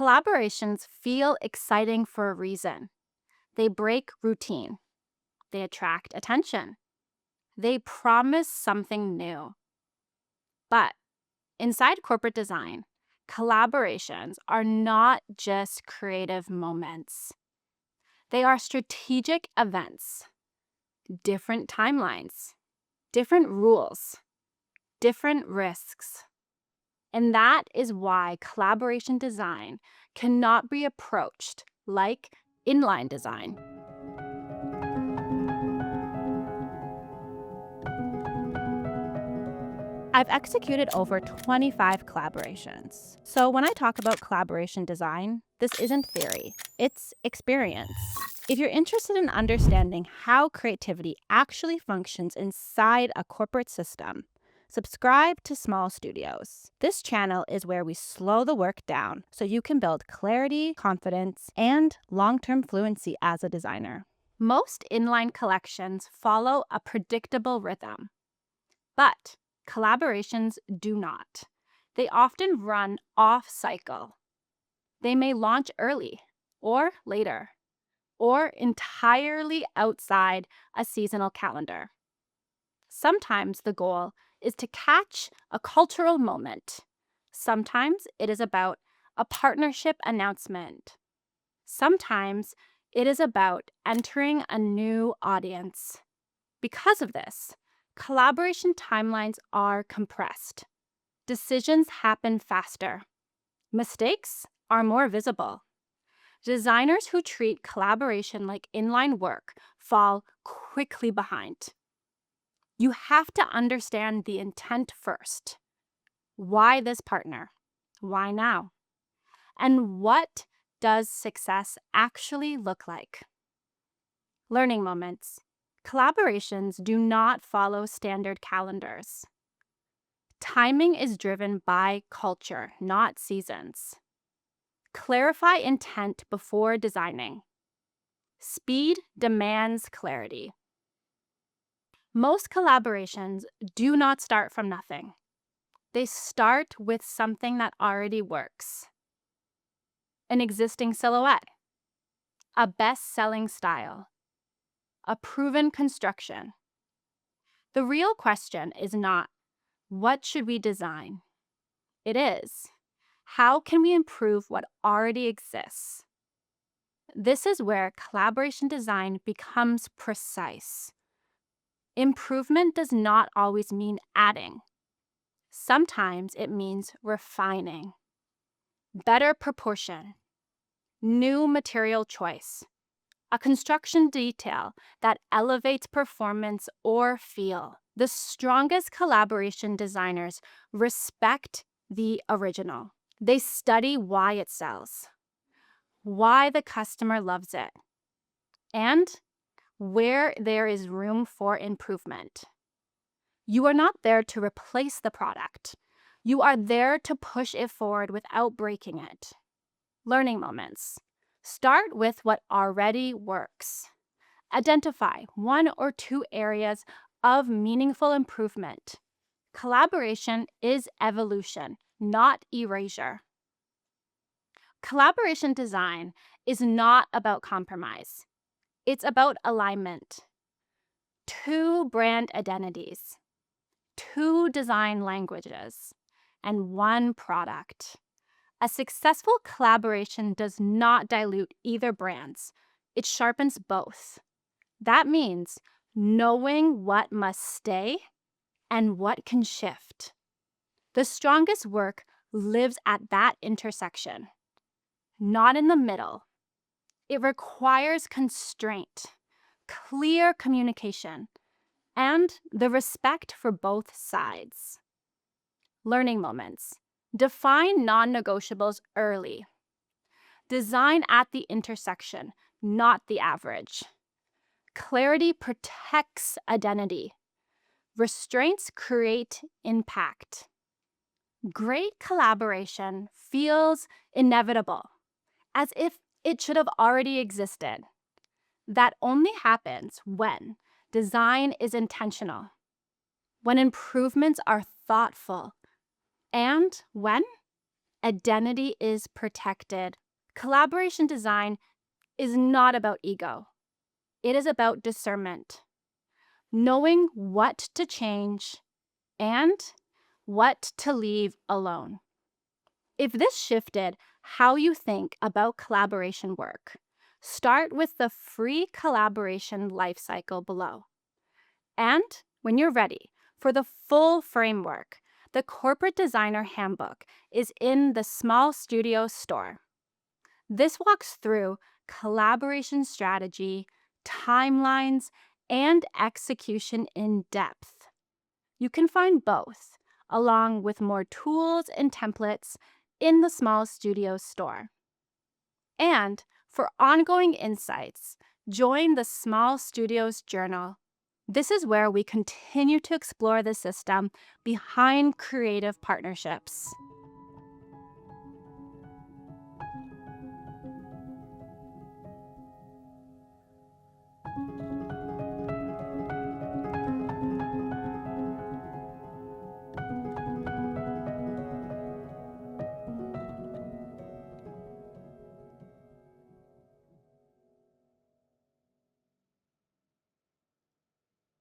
Collaborations feel exciting for a reason. They break routine, they attract attention, they promise something new. But inside corporate design, collaborations are not just creative moments, they are strategic events, different timelines, different rules, different risks. And that is why collaboration design cannot be approached like inline design. I've executed over 25 collaborations. So when I talk about collaboration design, this isn't theory, it's experience. If you're interested in understanding how creativity actually functions inside a corporate system, subscribe to Small Studios. This channel is where we slow the work down so you can build clarity, confidence, and long-term fluency as a designer. Most inline collections follow a predictable rhythm, but collaborations do not. They often run off cycle. They may launch early or later, or entirely outside a seasonal calendar. Sometimes the goal is to catch a cultural moment. Sometimes it is about a partnership announcement. Sometimes it is about entering a new audience. Because of this, collaboration timelines are compressed. Decisions happen faster. Mistakes are more visible. Designers who treat collaboration like inline work fall quickly behind. You have to understand the intent first. Why this partner? Why now? And what does success actually look like? Learning moments. Collaborations do not follow standard calendars. Timing is driven by culture, not seasons. Clarify intent before designing. Speed demands clarity. Most collaborations do not start from nothing. They start with something that already works. An existing silhouette, a best-selling style, a proven construction. The real question is not, what should we design? It is, how can we improve what already exists? This is where collaboration design becomes precise. Improvement does not always mean adding. Sometimes it means refining. Better proportion, new material choice, a construction detail that elevates performance or feel. The strongest collaboration designers respect the original. They study why it sells, why the customer loves it, and where there is room for improvement. You are not there to replace the product. You are there to push it forward without breaking it. Learning moments. Start with what already works. Identify one or two areas of meaningful improvement. Collaboration is evolution, not erasure. Collaboration design is not about compromise. It's about alignment. Two brand identities, two design languages, and one product. A successful collaboration does not dilute either brands. It sharpens both. That means knowing what must stay and what can shift. The strongest work lives at that intersection, not in the middle. It requires constraint, clear communication, and the respect for both sides. Learning moments. Define non-negotiables early. Design at the intersection, not the average. Clarity protects identity. Restraints create impact. Great collaboration feels inevitable, as if it should have already existed. That only happens when design is intentional, when improvements are thoughtful, and when identity is protected. Collaboration design is not about ego, it is about discernment, knowing what to change and what to leave alone. If this shifted how you think about collaboration work, start with the free collaboration life cycle below. And when you're ready for the full framework, the Corporate Designer Handbook is in the Small Studio store. This walks through collaboration strategy, timelines, and execution in depth. You can find both, along with more tools and templates, in the Small Studio store. And for ongoing insights, join the Small Studios Journal. This is where we continue to explore the system behind creative partnerships.